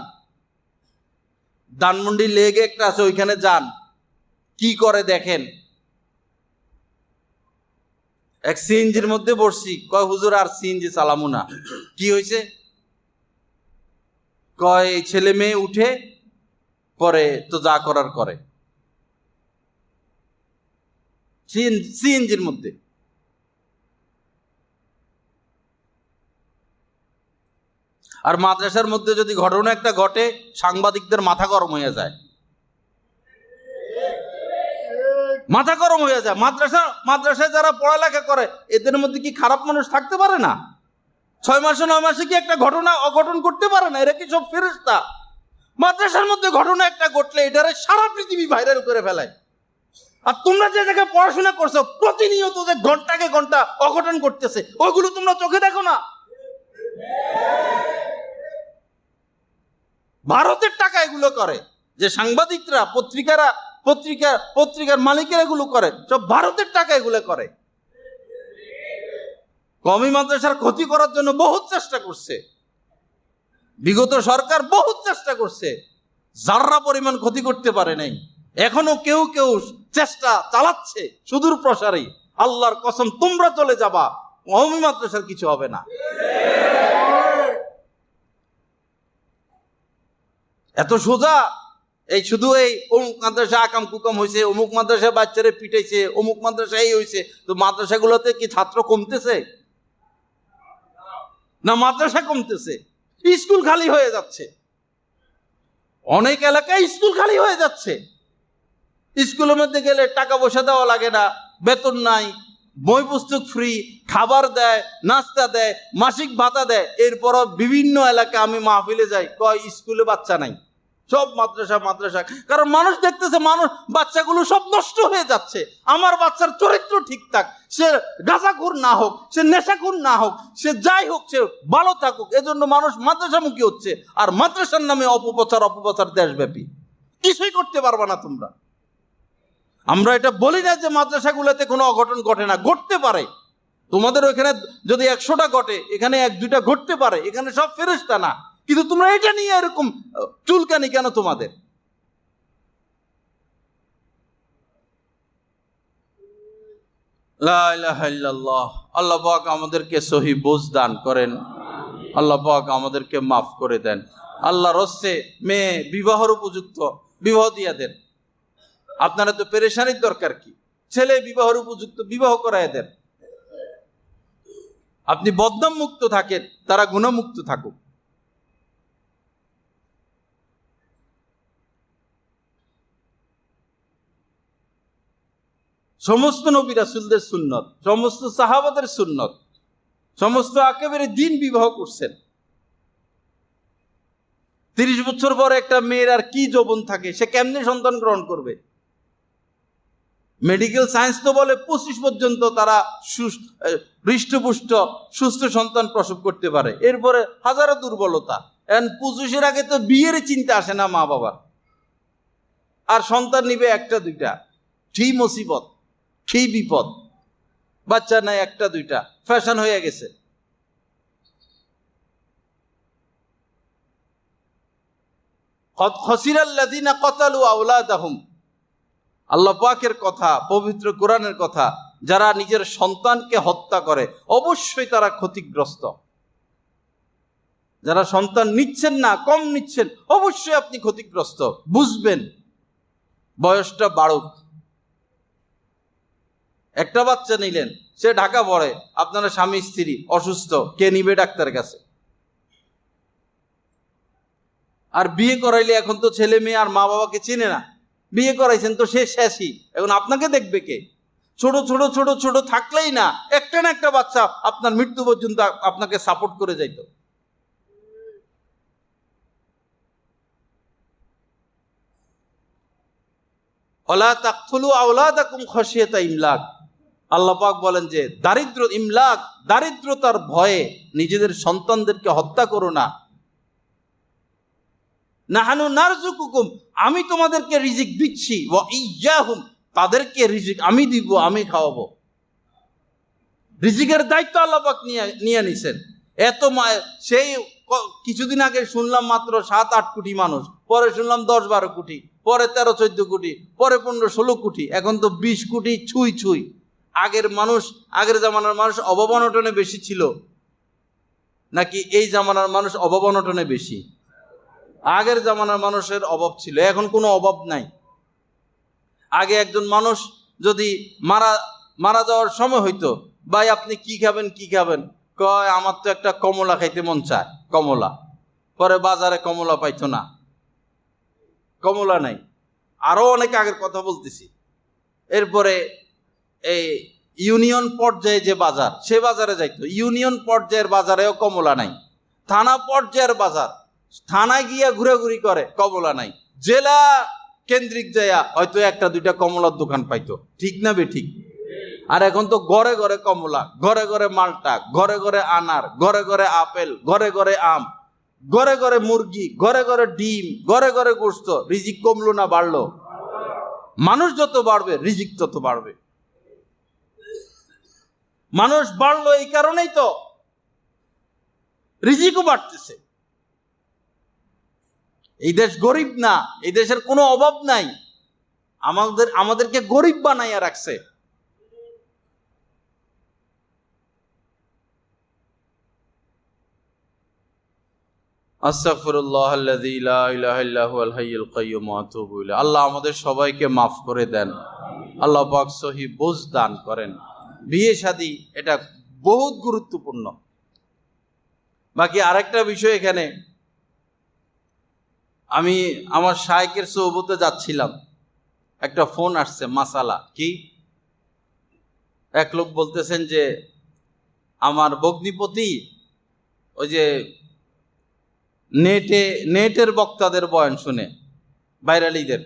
ধানমন্ডি লেগে একটা আছে ওইখানে যান, কি করে দেখেন। এক সিএনজির মধ্যে বসছি, কয় হুজুর আর সিএনজি চালামু না। কি হয়েছে? কয় ছেলে মেয়ে উঠে পরে তো যা করার করে। সিএনজির মধ্যে আর মাদ্রাসার মধ্যে যদি ঘটনা একটা ঘটে, সাংবাদিকদের মাথা গরম হয়ে যায়, মাথা গরম হয়ে যায়। মাদ্রাসায় যারা পড়ালেখা করে এদের মধ্যে কি খারাপ মানুষ থাকতে পারে না? 6 মাসে 9 মাসে কি একটা ঘটনা অঘটন করতে পারে না? এরা কি সব ফেরেশতা? মাদ্রাসার মধ্যে ঘটনা একটা ঘটলে এটারে সারা পৃথিবী ভাইরাল করে ফেলায়। আর তোমরা যে জায়গায় পড়াশোনা করছো প্রতিনিয়ত যে ঘন্টাকে ঘন্টা অঘটন করতেছে, ওইগুলো তোমরা চোখে দেখো না? ভারতের টাকা এগুলো করে, যে সাংবাদিকরা পত্রিকার মালিকেরা এগুলো করে, সব ভারতের টাকা এগুলো করে। কওমি মাদ্রাসার ক্ষতি করার জন্য বহুত চেষ্টা করছে, বিগত সরকার বহুত চেষ্টা করছে, যারা পরিমাণ ক্ষতি করতে পারে নাই। এখনো কেউ কেউ চেষ্টা চালাচ্ছে সুদূর প্রসারী। আল্লাহর কসম, তোমরা চলে যাবা, কওমি মাদ্রাসার কিছু হবে না। এত সোজা। এই শুধু এই অমুক মাদ্রাসা আকাম কুকাম হয়েছে, অমুক মাদ্রাসা বাচ্চারে পিটাইছে, অমুক মাদ্রাসা এই হয়েছে, তো মাদ্রাসাগুলোতে কি ছাত্র কমতেছে? না মাদ্রাসা কমতেছে? স্কুল খালি হয়ে যাচ্ছে, অনেক এলাকায় স্কুল খালি হয়ে যাচ্ছে। স্কুলের মধ্যে গেলে টাকা পয়সা দেওয়া লাগে না, বেতন নাই, বই পুস্তক ফ্রি, খাবার দেয়, নাস্তা দেয়, মাসিক ভাতা দেয়। এরপরও বিভিন্ন এলাকায় আমি মাহফিলে যাই, কয় স্কুলে বাচ্চা নাই, সব মাদ্রাসা। কারণ মানুষ দেখতেছে বাচ্চাগুলো সব নষ্ট হয়ে যাচ্ছে। আমার বাচ্চার চরিত্র ঠিক থাক, সে গাঁজাখোর না হোক, সে নেশাখোর না হোক, সে যাই হোক, সে ভালো থাকুক, এজন্য মানুষ মাদ্রাসামুখী হচ্ছে। আর মাদ্রাসার নামে অপপ্রচার দেশব্যাপী। কিছুই করতে পারবা না তোমরা। আমরা এটা বলি না যে মাদ্রাসাগুলোতে কোনো অঘটন ঘটে না, ঘটতে পারে। তোমাদের ওইখানে যদি 100টা ঘটে, এখানে 1-2টা ঘটতে পারে, এখানে সব ফেরেশতা না। কিন্তু তোমরা এটা নিয়ে এরকম চুলকানি কেন তোমাদের? লা ইলাহা ইল্লাল্লাহ। আল্লাহ পাক আমাদেরকে সহি বুঝ দান করেন, আল্লাহ পাক আমাদেরকে মাফ করে দেন। আল্লাহর হস্তে মেয়ে বিবাহের উপযুক্ত বিবাহ দিয়া দেন। আপনারা তো পেরেশানির দরকার কি? ছেলে বিবাহের উপযুক্ত বিবাহ করায় দেন। আপনি বদনাম মুক্ত থাকেন, তারা গুণামুক্ত থাকুক। সমস্ত নবী রাসূলদের সুন্নত, সমস্ত সাহাবাদের সুন্নত, সমস্ত একেবারে দিন বিবাহ করছেন। 30 বছর পরে একটা মেয়ের আর কি যৌবন থাকে, সে কেমনে সন্তান গ্রহণ করবে? মেডিকেল সায়েন্স তো বলে 25 পর্যন্ত তারা হৃষ্টপুষ্ট সুস্থ সন্তান প্রসব করতে পারে। এরপরে হাজারো দুর্বলতা। 25-এর আগে তো বিয়ের চিন্তা আসে না মা বাবার। আর সন্তান নিবে 1-2টা, সেই মুসিবত, সেই বিপদ। বাচ্চা নাই 1-2টা, ফ্যাশন হয়ে গেছে। কদ খাসিরাল্লাযিনা ক্বাতালু আওলাদাহুম, আল্লাহ পাকের কথা, পবিত্র কোরআনের কথা। যারা নিজের সন্তানকে হত্যা করে অবশ্যই তারা ক্ষতিগ্রস্ত। যারা সন্তান নিচ্ছেন না, কম নিচ্ছেন, অবশ্যই আপনি ক্ষতিগ্রস্ত। বুঝবেন, বয়সটা বাড়ুক। একটা বাচ্চা নিলেন, সে ঢাকা পড়ে, আপনারা স্বামী স্ত্রী অসুস্থ, কে নিবে ডাক্তারের কাছে? আর বিয়ে করাইলে এখন তো ছেলে মেয়ে আর মা বাবাকে চিনে না। বিয়ে করাইছেন তো সে শেষই, এখন আপনাকে দেখবে কে? ছোট ছোট ছোট ছোট থাকলেই না একটা না একটা বাচ্চা আপনার মৃত্যু পর্যন্ত আপনাকে সাপোর্ট করে যাইত। ওয়ালা তাকতুলু আওলাদাকুম খাশিয়াতা ইমলাক। আল্লাহ পাক বলেন যে দারিদ্রতার ভয়ে নিজেদের সন্তানদেরকে হত্যা করো না। নাহানু নারযুকুকুম, আমি তোমাদেরকে রিজিক দিচ্ছি, ওয়া ইয়্যাহুম, তাদেরকে রিজিক আমি দিব, আমি খাওয়াবো। রিজিকের দায়িত্ব আল্লাহ পাক নিয়ে নিছেন। সেই কিছুদিন আগে শুনলাম মাত্র 7-8 কোটি মানুষ, পরে শুনলাম 10-12 কোটি, পরে 13-14 কোটি, পরে 15-16 কোটি, এখন তো 20 কোটি ছুঁই। আগের জামানার মানুষ অভাব অনটনে বেশি ছিল নাকি এই জামানার মানুষ অভাব অনটনে বেশি? আগের জামানার মানুষের অভাব ছিল, এখন কোনো অভাব নাই। আগে একজন মানুষ যদি মারা যাওয়ার সময় হইতো, ভাই আপনি কি খাবেন, কয় আমার তো একটা কমলা খাইতে মন চায়, কমলা। পরে বাজারে কমলা পাইতো না, কমলা নাই। আরো অনেক আগের কথা বলতেছি। এরপরে এই ইউনিয়ন পর্যায়ে যে বাজার, সে বাজারে যাইতো, ইউনিয়ন পর্যায়ের বাজারেও কমলা নাই। থানা পর্যায়ের বাজার, থানায় গিয়া ঘুরাঘুরি করে, কমলা নাই। জেলা কেন্দ্রিক যাইয়া হয়তো একটা দুইটা কমলার দোকান পাইতো, ঠিক না বেঠিক? আর এখন তো ঘরে ঘরে কমলা, ঘরে ঘরে মালটা, ঘরে ঘরে আনার, ঘরে ঘরে আপেল, ঘরে ঘরে আম, ঘরে ঘরে মুরগি, ঘরে ঘরে ডিম, ঘরে ঘরে গোশত। রিজিক কমলো না বাড়লো? মানুষ যত বাড়বে রিজিক তত বাড়বে। মানুষ বাড়লো এই কারণেই তো রিজিকও বাড়তেছে। এই দেশ গরিব না, এই দেশের কোনো অভাব নাই, আমাদেরকে গরিব বানাইয়া রাখছে। আস্তাগফিরুল্লাহ আল্লাযী লা ইলাহা ইল্লা হুয়াল হাইয়ুল কাইয়্যুম ওয়া আতুবু ইলাইহি। আল্লাহ আমাদের সবাইকে মাফ করে দেন, আল্লাহ পাক সহি বুঝ দান করেন। বিয়ে শাদী এটা বহুত গুরুত্বপূর্ণ। বাকি আরেকটা বিষয়, এখানে আমি আমার শায়েখের সোহবতে যাচ্ছিলাম, একটা ফোন আসছে, মাসালা কি, এক লোক বলতেছেন যে আমার ভগ্নিপতি ওই যে নেটের বক্তাদের বয়ান শুনে, ভাইরালিদের,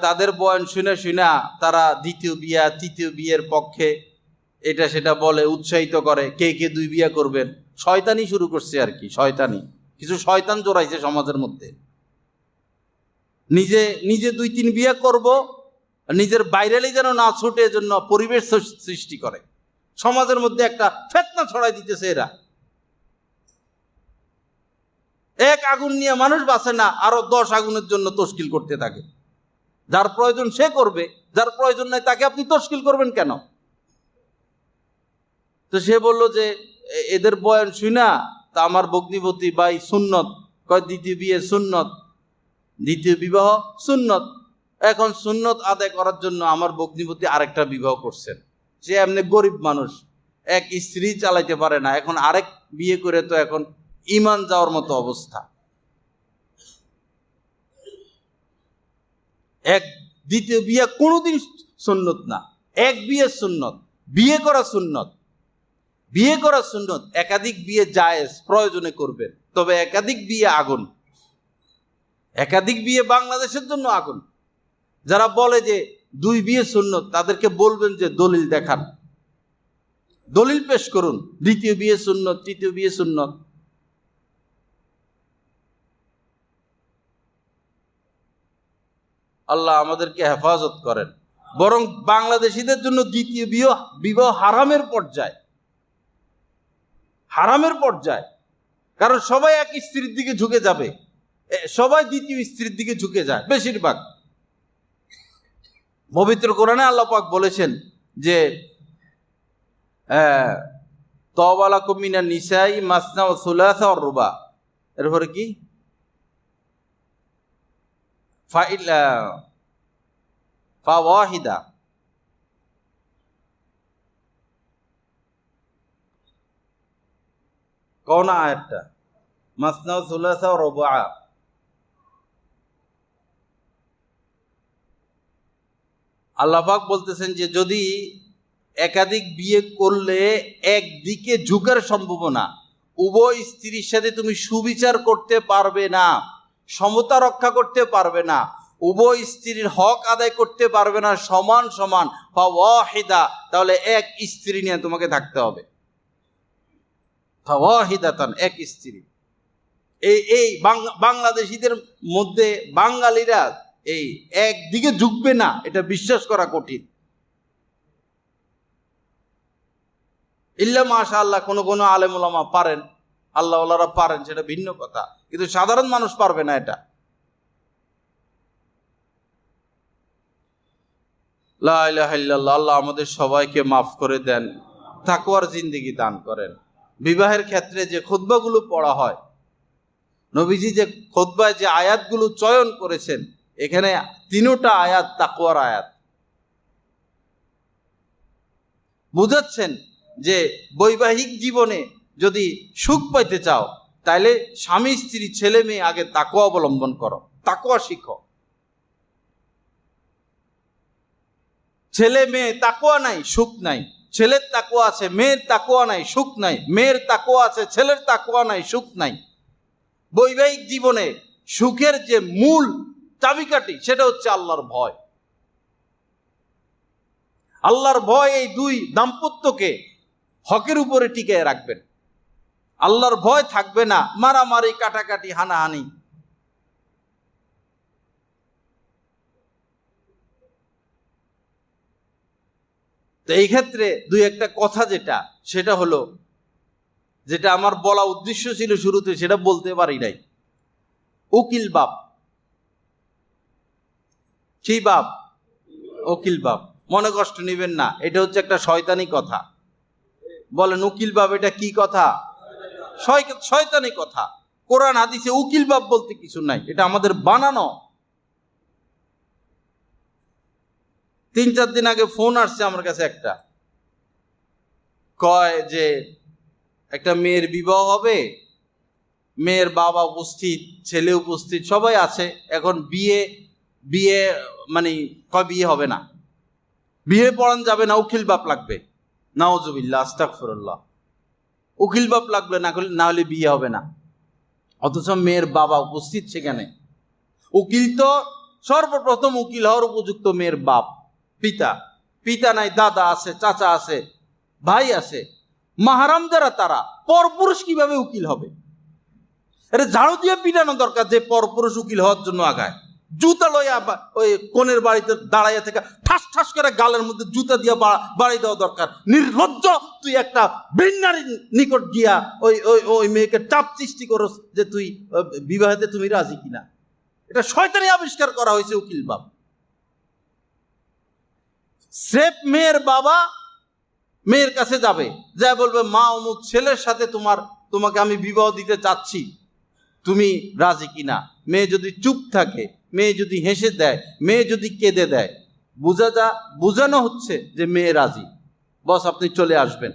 তাদের বয়ান শুনে তারা দ্বিতীয় বিয়া তৃতীয় বিয়ের পক্ষে এটা সেটা বলে, উৎসাহিত করে, কে কে 2 বিয়া করবেন। শয়তানি শুরু করছে আর কি, শয়তানি, কিছু শয়তান জোরাইছে সমাজের মধ্যে। নিজে নিজে 2-3 বিয়া করব, নিজের ভাইরালি যেন না ছুটে, জন্য পরিবেশ সৃষ্টি করে, সমাজের মধ্যে একটা ফিতনা ছড়াই দিতেছে এরা। এক আগুন নিয়ে মানুষ বাঁচে না, আরো 10 আগুনের জন্য তশকিল করতে থাকে। যার প্রয়োজন সে করবে, যার প্রয়োজন নাই তাকে আপনি তশকিল করবেন কেন? তো সে বলল যে এদের বয়ান শুনা তা আমার ভগ্নিপতি ভাই সুন্নত, কয় দ্বিতীয় বিয়ে সুন্নত, দ্বিতীয় বিবাহ সুন্নত। এখন সুন্নত আদায় করার জন্য আমার ভগ্নিপতি আরেকটা বিবাহ করছেন। সে এমনি গরিব মানুষ, এক স্ত্রী চালাইতে পারে না, এখন আরেক বিয়ে করে তো এখন ঈমান যাওয়ার মতো অবস্থা। এক দ্বিতীয় বিয়ে কোনোদিন সুন্নত না, এক বিয়ে সুন্নত, বিয়ে করা সুন্নত, বিয়ে করা সুন্নত। একাধিক বিয়ে জায়েজ, প্রয়োজনে করবেন, তবে একাধিক বিয়ে আগুন, একাধিক বিয়ে বাংলাদেশের জন্য আগুন। যারা বলে যে 2 বিয়ে সুন্নত, তাদেরকে বলবেন যে দলিল দেখান, দলিল পেশ করুন, দ্বিতীয় বিয়ে সুন্নত, তৃতীয় বিয়ে সুন্নত। আল্লাহ আমাদেরকে হেফাজত করেন। বরং বাংলাদেশিদের জন্য দ্বিতীয় বিবাহ হারামের পর্যায়ে, হারামের পর্যায়ে। কারণ সবাই এক স্ত্রীর দিকে ঝুঁকে যাবে, সবাই দ্বিতীয় স্ত্রীর দিকে ঝুঁকে যায় বেশিরভাগ। পবিত্র কোরআনে আল্লাহ পাক বলেছেন যে তওবা লাকুম মিনান নিসাই মাসনা ওয়া সুলাসা ওয়া রুবা। এরপরে কি, ফাওয়াহিদা, কোন আয়াতটা? মাসনা ওয়া সুলাসা ওয়া রুবা। আল্লাহ পাক বলতেছেন যে যদি একাধিক বিয়ে করলে একদিকে ঝুঁকার সম্ভাবনা, উভয় স্ত্রীর সাথে তুমি সুবিচার করতে পারবে না, সমতা রক্ষা করতে পারবে না, উভয় স্ত্রীর হক আদায় করতে পারবে না সমান সমান, ফাওয়াহিদা, তাহলে এক স্ত্রী নিয়ে তোমাকে থাকতে হবে। ফাওয়াহিদাতান, এক স্ত্রী। এই বাংলাদেশিদের মধ্যে বাঙালিরা এই একদিকে ঝুঁকবে না, এটা বিশ্বাস করা কঠিন। ইল্লা মাশাআল্লাহ কোন আলেম ওলামা পারেন, আল্লাহ ওয়ালারা পারেন, সেটা ভিন্ন কথা, কিন্তু সাধারণ মানুষ পারবে না এটা। লা ইলাহা ইল্লাল্লাহ। আল্লাহ আমাদের সবাইকে মাফ করে দেন, তাকওয়ার জিন্দেগি দান করেন। বিবাহের ক্ষেত্রে যে খুতবাগুলো পড়া হয়, নবীজি যে খুতবায় যে আয়াতগুলো চয়ন করেছেন, এখানে 3টা আয়াত তাকওয়ার আয়াত। বুঝাচ্ছেন যে বৈবাহিক জীবনে যদি সুখ পাইতে চাও, তাইলে স্বামী স্ত্রী ছেলে মেয়ে আগে তাকওয়া অবলম্বন করো, তাকওয়া শিখো। ছেলে মেয়ে তাকওয়া নাই, সুখ নাই। ছেলের তাকওয়া আছে, মেয়ের তাকওয়া নাই, সুখ নাই। মেয়ের তাকওয়া আছে, ছেলের তাকওয়া নাই, সুখ নাই। বৈবাহিক জীবনে সুখের যে মূল চাবিকাঠি সেটা হচ্ছে আল্লাহর ভয়। আল্লাহর ভয় এই দুই দাম্পত্যকে হকের উপরে টিকিয়ে রাখবেন। আল্লাহর ভয় থাকবে না, মারামারি, কাটাকাটি, হানাহানি। তো এই ক্ষেত্রে দুই একটা কথা সেটা হলো, যেটা আমার বলা উদ্দেশ্য ছিল শুরুতে, সেটা বলতে পারি নাই। উকিল বাপ। কি বাপ? উকিল বাপ। মনে কষ্ট নেবেন না, এটা হচ্ছে একটা শয়তানি কথা। বলেন উকিল বাপ, এটা কি কথা? শয়তানি কথা। কোরআন হাদিসে উকিল বাপ বলতে কিছু নাই, এটা আমাদের বানানো। 3-4 দিন আগে ফোন আসছে আমার কাছে, একটা কয় যে একটা মেয়ের বিবাহ হবে, মেয়ের বাবা উপস্থিত, ছেলে উপস্থিত, সবাই আছে। এখন বিয়ে মানে কয় বিয়ে হবে না, বিয়ে পড়ান যাবে না, উকিল বাপ লাগবে। নাউজুবিল্লাহ, আস্তাগফিরুল্লাহ। উকিল বাপ লাগবে, না হলে বিয়ে হবে না। অথচ মেয়ের বাবা উপস্থিত সেখানে। উকিল তো সর্বপ্রথম উকিল হওয়ার উপযুক্ত মেয়ের বাপ, পিতা। পিতা নাই, দাদা আছে, চাচা আছে, ভাই আছে, মাহারাম যারা তারা। পরপুরুষ কিভাবে উকিল হবে? এটা ঝাড়ু দিয়ে পিটানো দরকার যে পরপুরুষ উকিল হওয়ার জন্য আগায়। জুতা লইয়া ওই কোণের বাড়িতে দাঁড়াইয়া থেকে ঠাস ঠাস করে গালের মধ্যে জুতা দিয়ে বাড়ি দেওয়া দরকার। নির্লজ্জ, তুই একটা ভিন্নারীর নিকট গিয়া ওই ওই ওই মেয়েকে চাপ সৃষ্টি করস যে তুই বিবাহেতে তুমি রাজি কিনা। এটা শয়তানি আবিষ্কার করা হয়েছে উকিল বাপ। স্রেফ মেয়ের বাবা মেয়ের কাছে যাবে, যা বলবে মা অমুক ছেলের সাথে তোমাকে আমি বিবাহ দিতে চাচ্ছি, তুমি রাজি কিনা। মেয়ে যদি চুপ থাকে, মেয়ে যদি হেসে দেয়, মেয়ে যদি কেঁদে দেয়, বোঝানো হচ্ছে যে মেয়ে রাজি, বস আপনি চলে আসবেন।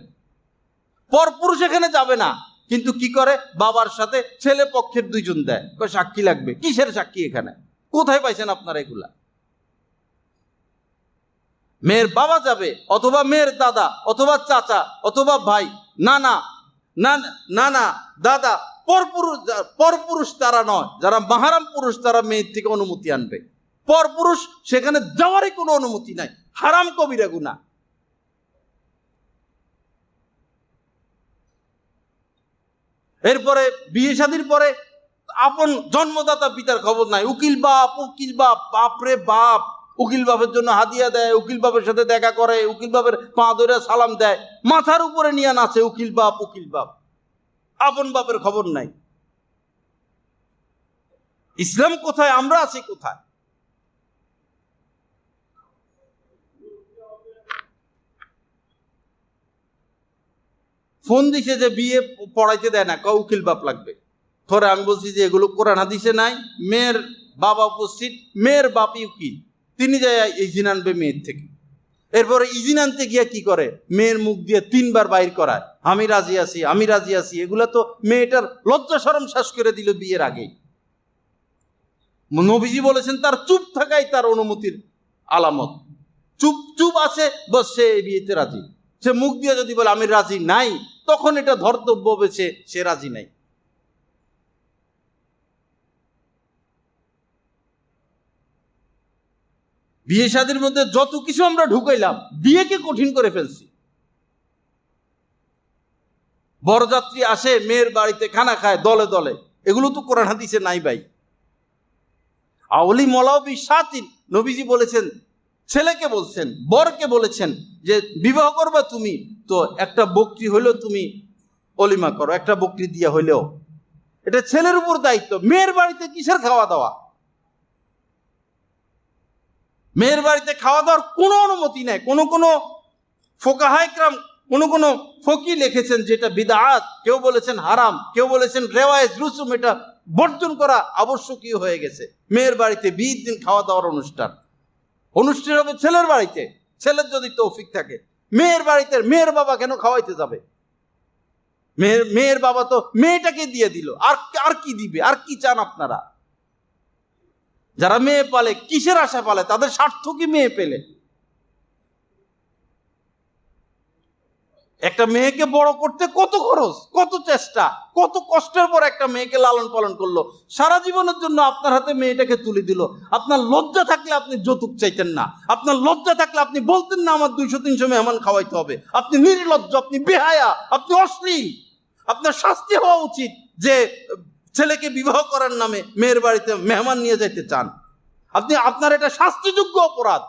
পরপুরুষ এখানে যাবে না, কিন্তু কি করে, বাবার সাথে ছেলে পক্ষের 2 জন দেয়, সাক্ষী লাগবে। কিসের সাক্ষী এখানে? কোথায় পাইছেন আপনারা এগুলা? মেয়ের বাবা যাবে, অথবা মেয়ের দাদা, অথবা চাচা, অথবা ভাই, নানা, নানা, দাদা। পরপুরুষ তারা নয়, যারা মাহারাম পুরুষ তারা মেয়ের থেকে অনুমতি আনবে। পরপুরুষ সেখানে যাওয়ারই কোনো অনুমতি নাই, হারাম কবিরা গুনাহ। এরপরে বিয়ে শাদীর পরে আপন জন্মদাতা পিতার খবর নাই। উকিল বাপ, উকিল বাপ, বাপরে বাপ। উকিল বাপের জন্য হাদিয়া দেয়, উকিল বাপের সাথে দেখা করে, উকিল বাপের পা ধরে সালাম দেয়, মাথার উপরে নিয়ে নাচে উকিল বাপ, উকিল বাপ। আপন বাপের খবর নাই। ইসলাম কোথায়, আমরা আছি কোথায়? ফোন দিছে যে বিয়ে পড়াইতে দেয় না, উকিল বাপ লাগবে। ধরে আমি বলছি যে এগুলো কোরআন হাদিসে নাই। মেয়ের বাবা উপস্থিত, মেয়ের বাপই উকিল, তিনি যায় ইজিন আনবে মেয়ের থেকে। এরপরে ইজিন আনতে গিয়ে কি করে, মেয়ের মুখ দিয়ে 3 বার বাইর করায়, আমি রাজি আছি, আমি রাজি আছি। এগুলা তো মেয়েটার লজ্জা শরম শেষ করে দিল বিয়ের আগেই। নবীজি বলেছেন তার চুপ থাকাই তার অনুমতির আলামত। চুপ আছে, বস সে বিয়েতে রাজি। সে মুখ দিয়ে যদি বলে আমি রাজি নাই, তখন এটা ধর্তব্য হবে সে রাজি নাই। বিয়ে শাদীর মধ্যে যত কিছু আমরা ঢুকাইলাম, বিয়েকে কঠিন করে ফেলছি। বরযাত্রী আসে মেয়ের বাড়িতে, খানা খায় দলে দলে, এগুলো তো কোরআন হাদিসে নাই ভাই। আউলি মলাও বিশাতিন, নবীজি বলেছেন, ছেলেকে বলছেন, বরকে বলেছেন যে বিবাহ করবা তুমি তো একটা বকরি হইলেও তুমি অলিমা করো, একটা বকরি দিয়া হইলেও। এটা ছেলের উপর দায়িত্ব। মেয়ের বাড়িতে কিসের খাওয়া দাওয়া? মেয়ের বাড়িতে খাওয়া দাওয়ার কোনো অনুমতি নেই। কোনো ফোকাহায়ে কেরাম, কোনো ফকি লিখেছেন যেটা বিদআত, কেউ বলেছেন হারাম, কেউ বলেছেন রেওয়ায়েত রুসুম, এটা বর্জন করা আবশ্যকীয় হয়ে গেছে। মেয়ের বাড়িতে বিয়ের দিন খাওয়া দাওয়ার অনুষ্ঠান হবে ছেলের বাড়িতে, ছেলের যদি তৌফিক থাকে। মেয়ের বাড়িতে মেয়ের বাবা কেন খাওয়াইতে যাবে? মেয়ের বাবা তো মেয়েটাকে দিয়ে দিল, আর কি দিবে? আর কি চান আপনারা? যারা মেয়ে পালে কিসের আশা পালে? তাদের স্বার্থ কি মেয়ে পেলে? একটা মেয়েকে বড় করতে কত খরচ, কত চেষ্টা, কত কষ্টের পর একটা মেয়েকে লালন পালন করলো, সারা জীবনের জন্য আপনার হাতে মেয়েটাকে তুলে দিল। আপনার লজ্জা থাকলে আপনি যৌতুক চাইতেন না, আপনার লজ্জা থাকলে আপনি বলতেন না আমার 200-300 মেহমান খাওয়াইতে হবে। আপনি নির্লজ্জ, আপনি বেহায়া, আপনি অশ্লীল। আপনার শাস্তি হওয়া উচিত যে ছেলেকে বিবাহ করার নামে মেয়ের বাড়িতে মেহমান নিয়ে যাইতে চান। আপনার এটা শাস্তিযোগ্য অপরাধ।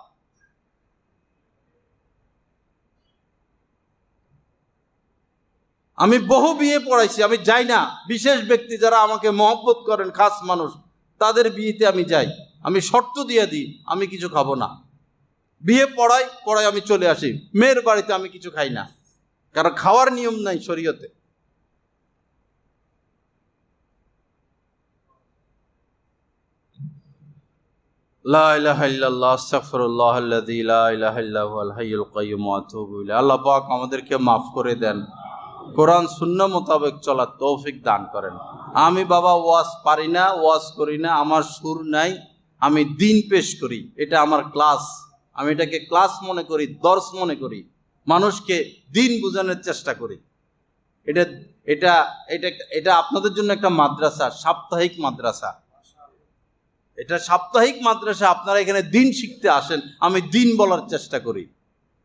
আমি বহু বিয়ে পড়াইছি, আমি যাই না। বিশেষ ব্যক্তি যারা আমাকে মহব্বত করেন, খাস মানুষ, তাদের বিয়েতে আমি যাই। আমি শর্ত দিয়ে দিই, আমি কিছু খাবো না। বিয়ে পড়াই আমি চলে আসি। মেয়ের বাড়িতে আমি কিছু খাই না, কারণ খাওয়ার নিয়ম নাই শরীয়তে। লা ইলাহা ইল্লাল্লাহ আস্তাগফিরুল্লাহ আল্লাযী লা ইলাহা ইল্লা হুয়াল হাইয়ুল কাইয়্যুম ওয়া আতুবু ইলাইহি। আল্লাহ পাক আমাদেরকে মাফ করে দেন, কোরআন সুন্নাহ মোতাবেক চলার তৌফিক দান করেন। আমি বাবা ওয়াজ পারি না, ওয়াজ করি না, আমার সুর নাই। আমি দিন পেশ করি, এটা আমার ক্লাস। আমি এটাকে ক্লাস মনে করি, দর্শ মনে করি। মানুষকে দিন বোঝানোর চেষ্টা করি। এটা এটা এটা এটা আপনাদের জন্য একটা মাদ্রাসা, সাপ্তাহিক মাদ্রাসা। এটা সাপ্তাহিক মাদ্রাসা। আপনারা এখানে দিন শিখতে আসেন, আমি দিন বলার চেষ্টা করি।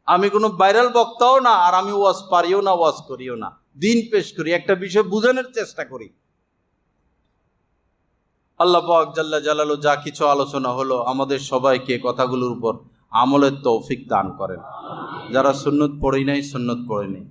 আমি কোনো ভাইরাল বক্তাও না, আর আমি ওয়াজ পারিও না, ওয়াজ করিও না। দিন পেশ করি, একটা বিষয় বোঝানোর চেষ্টা করি। আল্লাহ পাক জাল্লা জালালু যা কিছু আলোচনা হলো, আমাদের সবাইকে কথাগুলোর উপর আমলের তৌফিক দান করেন। যারা সুন্নত পড়ি নাই, সুন্নত পড়ে নেই।